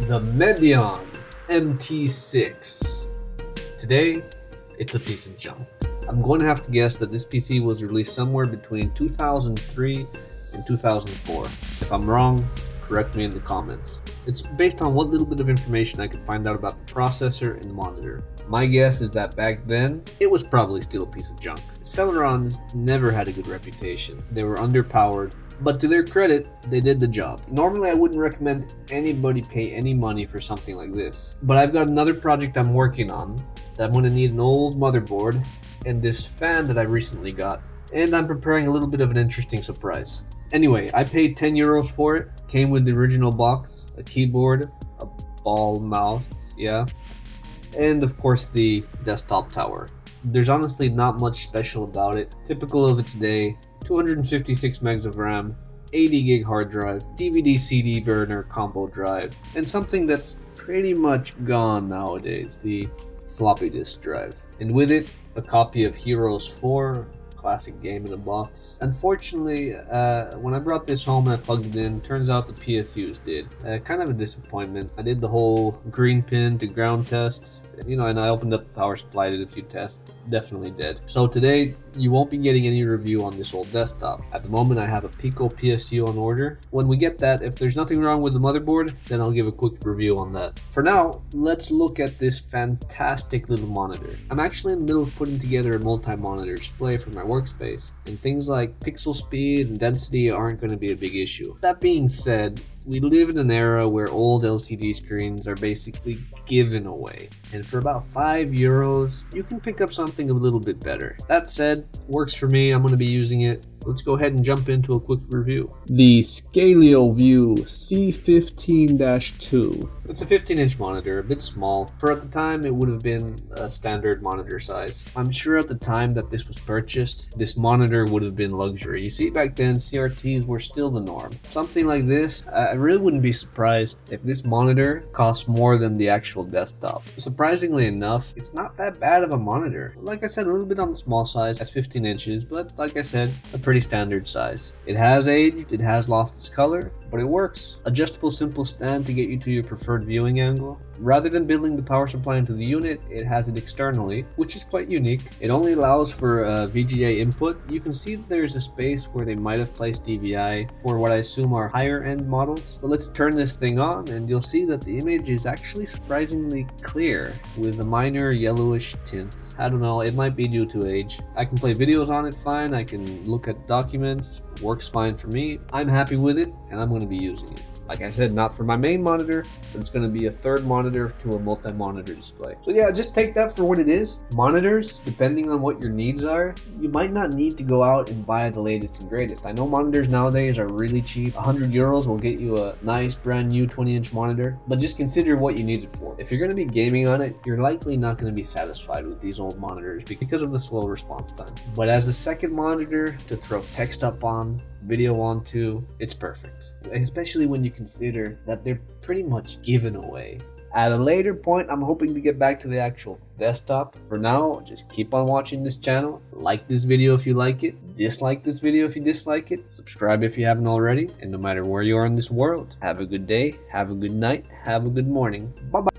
The Medion MT-6. Today, it's a piece of junk. I'm going to have to guess that this PC was released somewhere between 2003 and 2004. If I'm wrong, correct me in the comments. It's based on what little bit of information I could find out about the processor and the monitor. My guess is that back then, it was probably still a piece of junk. Celerons never had a good reputation. They were underpowered, but to their credit, they did the job. Normally, I wouldn't recommend anybody pay any money for something like this, but I've got another project I'm working on that I'm going to need an old motherboard and this fan that I recently got, and I'm preparing a little bit of an interesting surprise. Anyway, I paid 10 euros for it. Came with the original box, a keyboard, a ball mouse, yeah, and of course the desktop tower. There's honestly not much special about it. Typical of its day, 256 megs of RAM, 80 gig hard drive, DVD CD burner combo drive, and something that's pretty much gone nowadays, the floppy disk drive. And with it, a copy of Heroes 4, classic game in a box. Unfortunately, when I brought this home and I plugged it in, turns out the PSUs did. Kind of a disappointment. I did the whole green pin to ground test, and I opened up the power supply, did a few tests, definitely dead. So today, you won't be getting any review on this old desktop. At the moment, I have a Pico PSU on order. When we get that, if there's nothing wrong with the motherboard, then I'll give a quick review on that. For now, let's look at this fantastic little monitor. I'm actually in the middle of putting together a multi-monitor display for my workspace, and things like pixel speed and density aren't going to be a big issue. That being said, we live in an era where old LCD screens are basically given away, and for about 5 euros, you can pick up something a little bit better. That said, works for me. I'm going to be using it. Let's go ahead and jump into a quick review. The ScaleoView C15-2. It's a 15-inch monitor, a bit small. For at the time, it would have been a standard monitor size. I'm sure at the time that this was purchased, this monitor would have been luxury. You see, back then, CRTs were still the norm. Something like this, I really wouldn't be surprised if this monitor costs more than the actual desktop. Surprisingly enough, it's not that bad of a monitor. Like I said, a little bit on the small size at 15 inches, but like I said, a pretty standard size. It has aged, it has lost its color, but it works. Adjustable simple stand to get you to your preferred viewing angle. Rather than building the power supply into the unit, it has it externally, which is quite unique. It only allows for VGA input. You can see that there's a space where they might have placed DVI for what I assume are higher end models. But let's turn this thing on and you'll see that the image is actually surprisingly clear with a minor yellowish tint. I don't know, it might be due to age. I can play videos on it fine, I can look at documents, works fine for me. I'm happy with it and I'm going to be using it. Like I said, not for my main monitor, but it's going to be a third monitor to a multi-monitor display. So yeah, just take that for what it is. Monitors, depending on what your needs are, you might not need to go out and buy the latest and greatest. I know monitors nowadays are really cheap. 100 euros will get you a nice brand new 20-inch monitor, but just consider what you need it for. If you're going to be gaming on it, you're likely not going to be satisfied with these old monitors because of the slow response time. But as a second monitor to throw text up on, video onto, it's perfect, especially when you consider that they're pretty much given away. At a later point, I'm hoping to get back to the actual desktop. For now, just keep on watching this channel. Like this video if you like it, dislike this video if you dislike it, subscribe if you haven't already, and no matter where you are in this world, have a good day, have a good night, have a good morning. Bye bye.